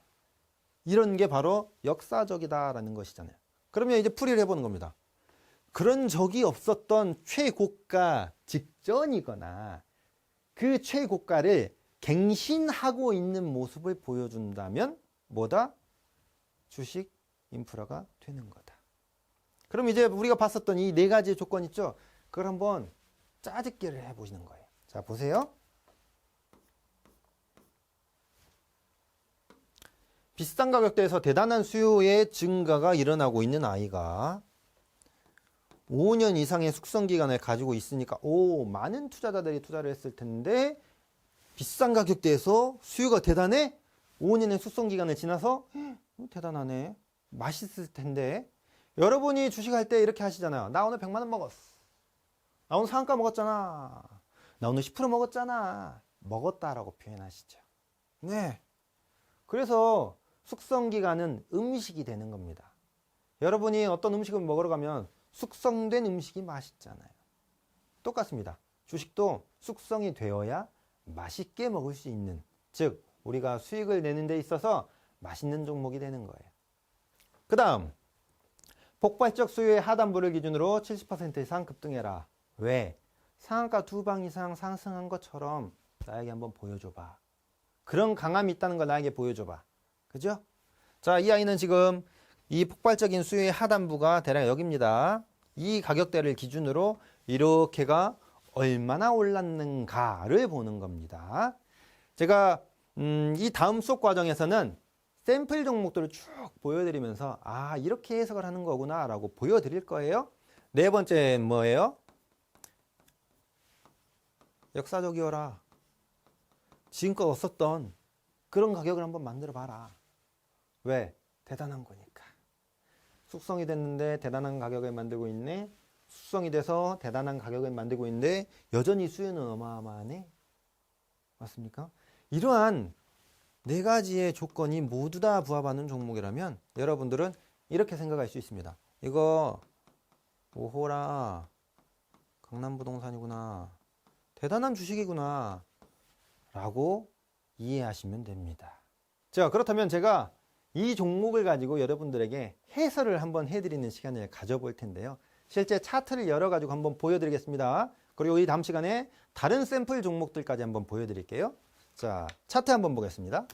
이런 게 바로 역사적이다라는 것이잖아요. 그러면 이제 풀이를 해보는 겁니다. 그런 적이 없었던 최고가 직전이거나 그 최고가를 갱신하고 있는 모습을 보여준다면 뭐다? 주식 인프라가 되는 거다. 그럼 이제 우리가 봤었던 이 네 가지 조건 있죠? 그걸 한번 짜집기를 해보시는 거예요. 자, 보세요. 비싼 가격대에서 대단한 수요의 증가가 일어나고 있는 아이가 5년 이상의 숙성기간을 가지고 있으니까 많은 투자자들이 투자를 했을 텐데 비싼 가격대에서 수요가 대단해? 5년의 숙성기간을 지나서 대단하네. 맛있을 텐데. 여러분이 주식할 때 이렇게 하시잖아요. 나 오늘 100만 원 먹었어. 나 오늘 상한가 먹었잖아. 나 오늘 10% 먹었잖아. 먹었다라고 표현하시죠. 네. 그래서 숙성기간은 음식이 되는 겁니다. 여러분이 어떤 음식을 먹으러 가면 숙성된 음식이 맛있잖아요. 똑같습니다. 주식도 숙성이 되어야 맛있게 먹을 수 있는, 즉 우리가 수익을 내는 데 있어서 맛있는 종목이 되는 거예요. 그 다음, 폭발적 수요의 하단부를 기준으로 70% 이상 급등해라. 왜? 상한가 2방 이상 상승한 것처럼 나에게 한번 보여줘봐. 그런 강함이 있다는 걸 나에게 보여줘봐. 그죠? 자, 이 아이는 지금 이 폭발적인 수요의 하단부가 대략 여기입니다. 이 가격대를 기준으로 이렇게가 얼마나 올랐는가를 보는 겁니다. 제가 이 다음 수업 과정에서는 샘플 종목들을 쭉 보여드리면서 이렇게 해석을 하는 거구나 라고 보여드릴 거예요. 네 번째 뭐예요? 역사적이어라. 지금껏 없었던 그런 가격을 한번 만들어 봐라. 왜? 대단한 거니까. 숙성이 됐는데 대단한 가격을 만들고 있네. 숙성이 돼서 대단한 가격을 만들고 있는데 여전히 수요는 어마어마하네. 맞습니까? 이러한 네 가지의 조건이 모두 다 부합하는 종목이라면 여러분들은 이렇게 생각할 수 있습니다. 이거 오호라 강남부동산이구나. 대단한 주식이구나. 라고 이해하시면 됩니다. 자, 그렇다면 제가 이 종목을 가지고 여러분들에게 해설을 한번 해드리는 시간을 가져볼 텐데요. 실제 차트를 열어가지고 한번 보여드리겠습니다. 그리고 이 다음 시간에 다른 샘플 종목들까지 한번 보여드릴게요. 자, 차트 한번 보겠습니다.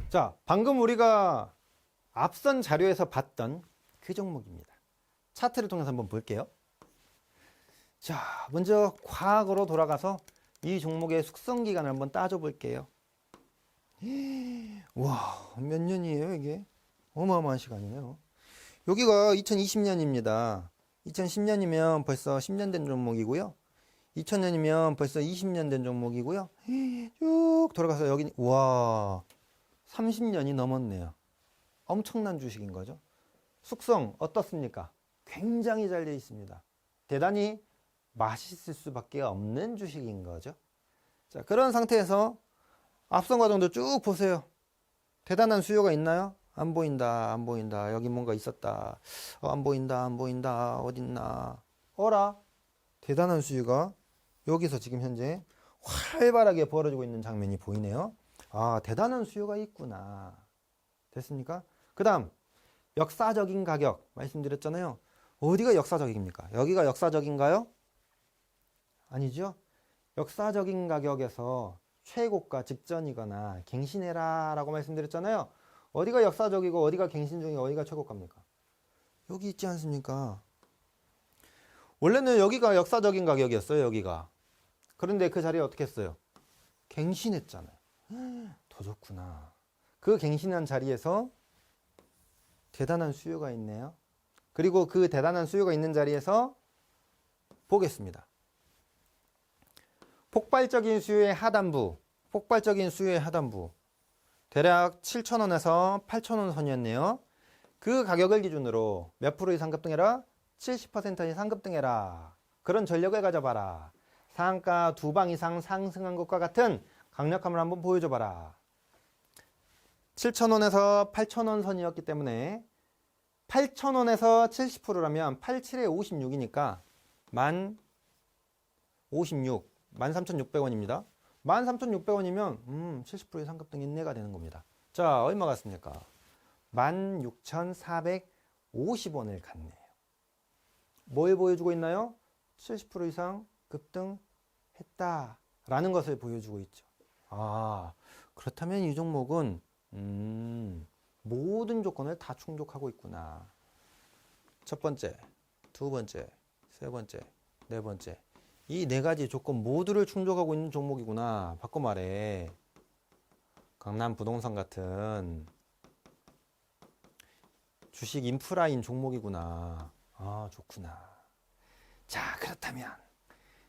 자, 방금 우리가 앞선 자료에서 봤던 그 종목입니다. 차트를 통해서 한번 볼게요. 자, 먼저 과거로 돌아가서 이 종목의 숙성 기간을 한번 따져 볼게요. 와, 몇 년이에요, 이게? 어마어마한 시간이네요. 여기가 2020년입니다. 2010년이면 벌써 10년 된 종목이고요. 2000년이면 벌써 20년 된 종목이고요. 쭉 돌아가서 여기, 와, 30년이 넘었네요. 엄청난 주식인 거죠. 숙성 어떻습니까? 굉장히 잘 되어 있습니다. 대단히 맛있을 수밖에 없는 주식인 거죠. 자, 그런 상태에서 앞선 과정도 쭉 보세요. 대단한 수요가 있나요? 안 보인다, 안 보인다. 여기 뭔가 있었다. 안 보인다, 안 보인다. 어딨나. 어라? 대단한 수요가 여기서 지금 현재 활발하게 벌어지고 있는 장면이 보이네요. 아, 대단한 수요가 있구나. 됐습니까? 그 다음, 역사적인 가격. 말씀드렸잖아요. 어디가 역사적입니까? 여기가 역사적인가요? 아니죠. 역사적인 가격에서 최고가 직전이거나 갱신해라 라고 말씀드렸잖아요. 어디가 역사적이고 어디가 갱신 중이고 어디가 최고가입니까? 여기 있지 않습니까? 원래는 여기가 역사적인 가격이었어요. 여기가. 그런데 그 자리에 어떻게 했어요? 갱신했잖아요. 더 좋구나. 그 갱신한 자리에서 대단한 수요가 있네요. 그리고 그 대단한 수요가 있는 자리에서 보겠습니다. 폭발적인 수요의 하단부, 폭발적인 수요의 하단부. 대략 7,000원에서 8,000원 선이었네요. 그 가격을 기준으로 몇 프로 이상 급등해라? 70% 이상 급등해라. 그런 전력을 가져봐라. 상한가 2방 이상 상승한 것과 같은 강력함을 한번 보여줘봐라. 7,000원에서 8,000원 선이었기 때문에 8,000원에서 70%라면 87에 56이니까 13,600원입니다. 13,600원이면 70% 이상 급등 인내가 되는 겁니다. 자, 얼마 같습니까? 16,450원을 갔네요. 뭘 보여주고 있나요? 70% 이상 급등했다라는 것을 보여주고 있죠. 아, 그렇다면 이 종목은 모든 조건을 다 충족하고 있구나. 첫 번째, 두 번째, 세 번째, 네 번째. 이 네 가지 조건 모두를 충족하고 있는 종목이구나. 바꿔 말해. 강남 부동산 같은 주식 인프라인 종목이구나. 아, 좋구나. 자, 그렇다면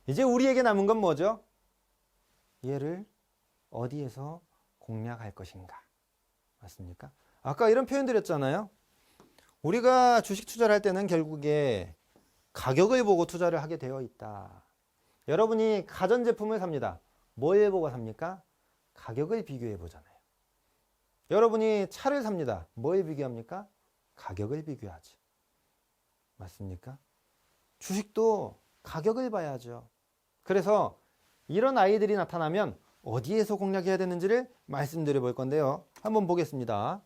이제 우리에게 남은 건 뭐죠? 얘를 어디에서 공략할 것인가? 맞습니까? 아까 이런 표현 드렸잖아요. 우리가 주식 투자를 할 때는 결국에 가격을 보고 투자를 하게 되어 있다. 여러분이 가전제품을 삽니다. 뭘 보고 삽니까? 가격을 비교해 보잖아요. 여러분이 차를 삽니다. 뭘 비교합니까? 가격을 비교하죠. 맞습니까? 주식도 가격을 봐야죠. 그래서 이런 아이들이 나타나면 어디에서 공략해야 되는지를 말씀드려 볼 건데요. 한번 보겠습니다.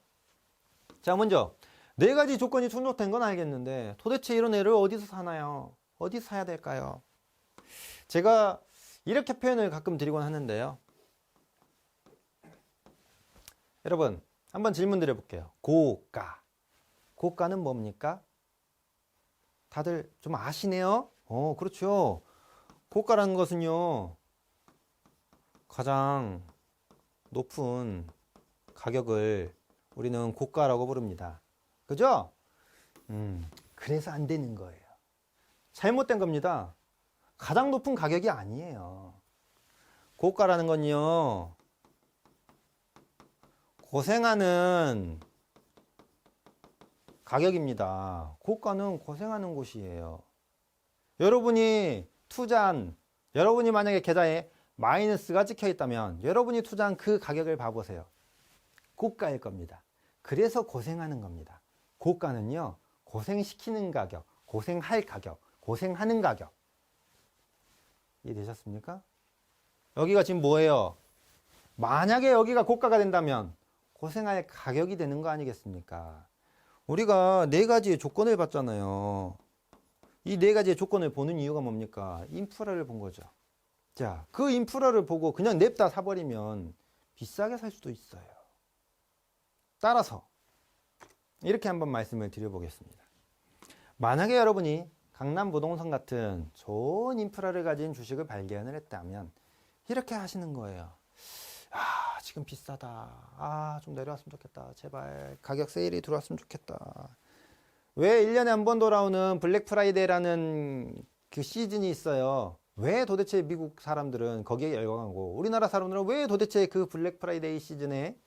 자, 먼저 네 가지 조건이 충족된 건 알겠는데 도대체 이런 애를 어디서 사나요? 어디서 사야 될까요? 제가 이렇게 표현을 가끔 드리곤 하는데요. 여러분, 한번 질문 드려볼게요. 고가. 고가는 뭡니까? 다들 좀 아시네요? 그렇죠. 고가라는 것은요, 가장 높은 가격을 우리는 고가라고 부릅니다. 그죠? 그래서 안 되는 거예요. 잘못된 겁니다. 가장 높은 가격이 아니에요. 고가라는 건요, 고생하는 가격입니다. 고가는 고생하는 곳이에요. 여러분이 투자한, 여러분이 만약에 계좌에 마이너스가 찍혀 있다면 여러분이 투자한 그 가격을 봐보세요. 고가일 겁니다. 그래서 고생하는 겁니다. 고가는요, 고생시키는 가격, 고생할 가격, 고생하는 가격. 이해되셨습니까? 여기가 지금 뭐예요? 만약에 여기가 고가가 된다면 고생할 가격이 되는 거 아니겠습니까? 우리가 네 가지의 조건을 봤잖아요. 이 네 가지의 조건을 보는 이유가 뭡니까? 인프라를 본 거죠. 자, 그 인프라를 보고 그냥 냅다 사버리면 비싸게 살 수도 있어요. 따라서 이렇게 한번 말씀을 드려보겠습니다. 만약에 여러분이 강남부동산 같은 좋은 인프라를 가진 주식을 발견을 했다면 이렇게 하시는 거예요. 아, 지금 비싸다. 아, 좀 내려왔으면 좋겠다. 제발 가격 세일이 들어왔으면 좋겠다. 왜 1년에 한 번 돌아오는 블랙 프라이데이라는 그 시즌이 있어요. 왜 도대체 미국 사람들은 거기에 열광하고 우리나라 사람들은 왜 도대체 그 블랙 프라이데이 시즌에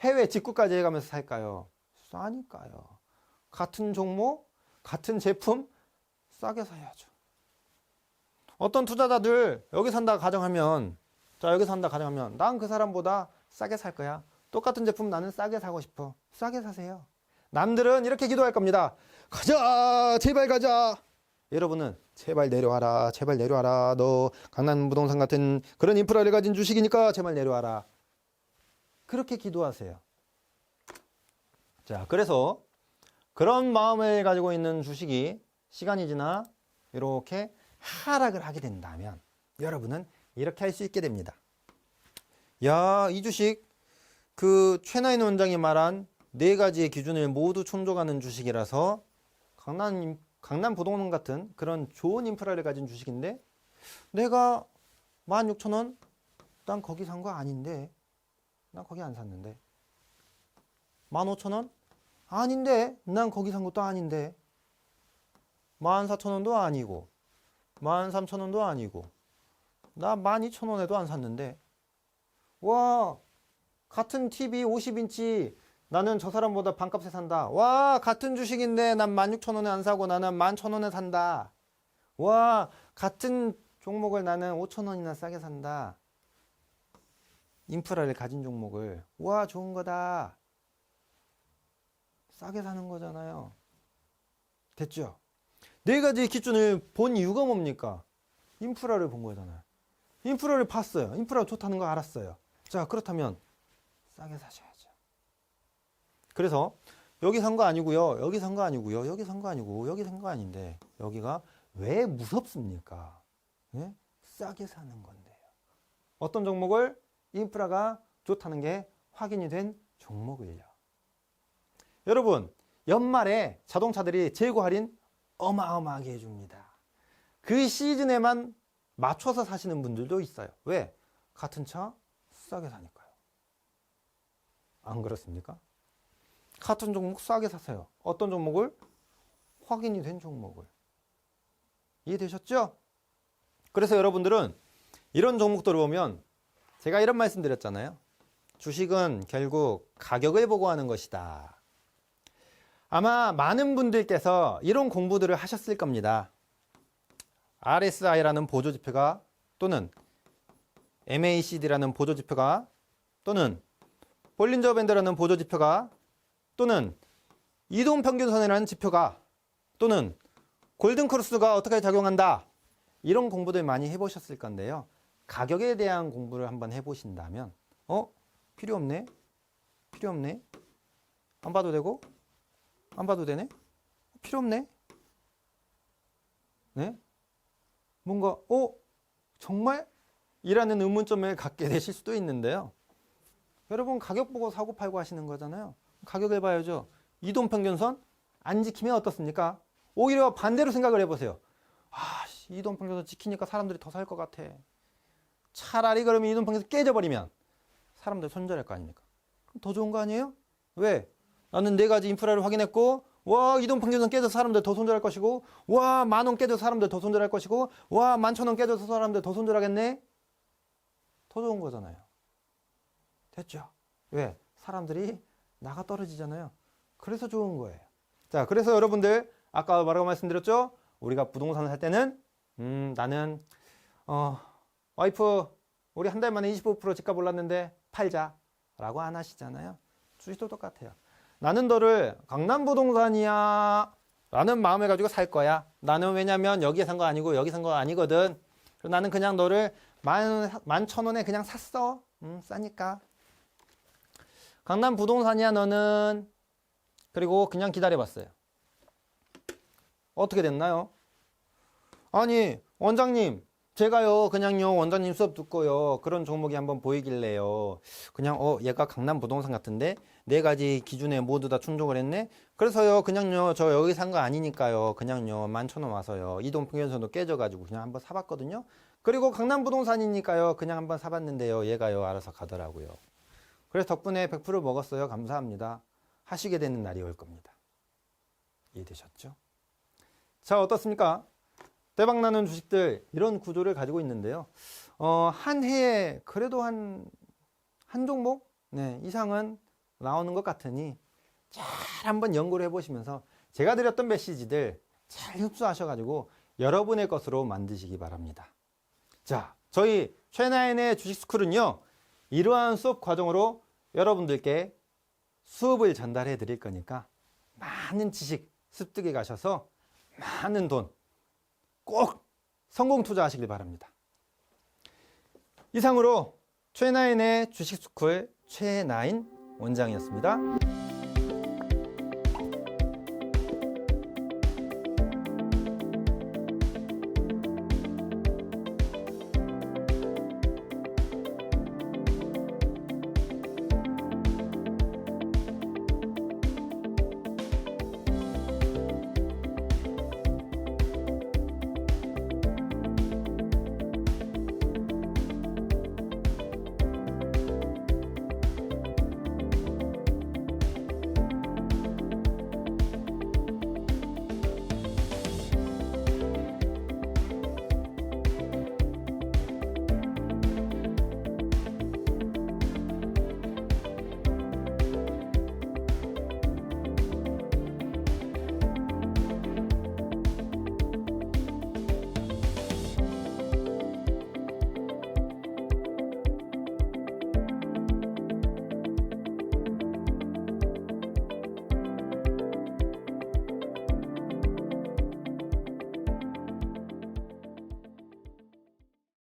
해외 직구까지 해가면서 살까요? 싸니까요. 같은 종목, 같은 제품 싸게 사야죠. 어떤 투자자들 여기 산다 가정하면, 자, 여기 산다 가정하면 난 그 사람보다 싸게 살 거야. 똑같은 제품 나는 싸게 사고 싶어. 싸게 사세요. 남들은 이렇게 기도할 겁니다. 가자, 제발 가자. 여러분은 제발 내려와라, 제발 내려와라. 너 강남부동산 같은 그런 인프라를 가진 주식이니까 제발 내려와라. 그렇게 기도하세요. 자, 그래서 그런 마음을 가지고 있는 주식이 시간이 지나 이렇게 하락을 하게 된다면 여러분은 이렇게 할 수 있게 됩니다. 야, 이 주식 그 최나인 원장이 말한 네 가지의 기준을 모두 충족하는 주식이라서 강남 부동산 같은 그런 좋은 인프라를 가진 주식인데 내가 16,000원? 난 거기 산 거 아닌데. 난 거기 안 샀는데. 15,000원? 아닌데. 난 거기 산 것도 아닌데. 14,000원도 아니고 13,000원도 아니고 나 12,000원에도 안 샀는데. 와, 같은 TV 50인치 나는 저 사람보다 반값에 산다. 와, 같은 주식인데 난 16,000원에 안 사고 나는 11,000원에 산다. 와, 같은 종목을 나는 5,000원이나 싸게 산다. 인프라를 가진 종목을. 와, 좋은 거다. 싸게 사는 거잖아요. 됐죠? 네 가지 기준을 본 이유가 뭡니까? 인프라를 본 거잖아요. 인프라를 봤어요. 인프라가 좋다는 거 알았어요. 자, 그렇다면 싸게 사셔야죠. 그래서 여기 산 거 아니고요. 여기 산 거 아니고요. 여기 산 거 아니고 여기 산 거 아닌데 여기가 왜 무섭습니까? 네? 싸게 사는 건데요. 어떤 종목을 인프라가 좋다는 게 확인이 된 종목을요. 여러분, 연말에 자동차들이 재고 할인 어마어마하게 해줍니다. 그 시즌에만 맞춰서 사시는 분들도 있어요. 왜? 같은 차 싸게 사니까요. 안 그렇습니까? 같은 종목 싸게 사세요. 어떤 종목을? 확인이 된 종목을. 이해되셨죠? 그래서 여러분들은 이런 종목들을 보면 제가 이런 말씀 드렸잖아요. 주식은 결국 가격을 보고 하는 것이다. 아마 많은 분들께서 이런 공부들을 하셨을 겁니다. RSI라는 보조지표가 또는 MACD라는 보조지표가 또는 볼린저 밴드라는 보조지표가 또는 이동평균선이라는 지표가 또는 골든크로스가 어떻게 작용한다. 이런 공부들 많이 해보셨을 건데요. 가격에 대한 공부를 한번 해보신다면 필요 없네? 필요 없네? 안 봐도 되고? 안 봐도 되네? 필요 없네? 네? 뭔가 정말? 이라는 의문점을 갖게 되실 수도 있는데요. 여러분 가격 보고 사고 팔고 하시는 거잖아요. 가격을 봐야죠. 이동평균선 안 지키면 어떻습니까? 오히려 반대로 생각을 해보세요. 이동평균선 지키니까 사람들이 더 살 것 같아. 차라리 그러면 이동평균선 깨져버리면 사람들 손절할 거 아닙니까? 그럼 더 좋은 거 아니에요? 왜? 나는 네 가지 인프라를 확인했고 와, 이동평균선 깨져서 사람들 더 손절할 것이고 와, 10,000원 깨져서 사람들 더 손절할 것이고 와, 11,000원 깨져서 사람들 더 손절하겠네? 더 좋은 거잖아요. 됐죠? 왜? 사람들이 나가 떨어지잖아요. 그래서 좋은 거예요. 자, 그래서 여러분들 아까 뭐라고 말씀드렸죠? 우리가 부동산을 살 때는 나는 와이프 우리 한 달 만에 25% 집값 올랐는데 팔자 라고 안 하시잖아요. 주식도 똑같아요. 나는 너를 강남부동산이야 라는 마음을 가지고 살 거야. 나는 왜냐면 여기에 산 거 아니고 여기 산 거 아니거든. 나는 그냥 너를 11,000원에 그냥 샀어. 싸니까. 강남부동산이야 너는. 그리고 그냥 기다려봤어요. 어떻게 됐나요? 아니 원장님 제가요 그냥요 원장님 수업 듣고요 그런 종목이 한번 보이길래요 그냥 얘가 강남부동산 같은데 네 가지 기준에 모두 다 충족을 했네. 그래서요 그냥요 저 여기 산 거 아니니까요 그냥요 11,000원 와서요 이동평균선도 깨져가지고 그냥 한번 사봤거든요. 그리고 강남부동산이니까요 그냥 한번 사봤는데요 얘가요 알아서 가더라고요. 그래서 덕분에 100% 먹었어요. 감사합니다. 하시게 되는 날이 올 겁니다. 이해되셨죠? 자, 어떻습니까? 대박나는 주식들 이런 구조를 가지고 있는데요. 한 해에 그래도 한 종목 이상은 나오는 것 같으니 잘 한번 연구를 해보시면서 제가 드렸던 메시지들 잘 흡수하셔가지고 여러분의 것으로 만드시기 바랍니다. 자, 저희 최나인의 주식스쿨은요. 이러한 수업 과정으로 여러분들께 수업을 전달해 드릴 거니까 많은 지식 습득해 가셔서 많은 돈 꼭 성공 투자하시길 바랍니다. 이상으로 최나인의 주식스쿨 최나인 원장이었습니다.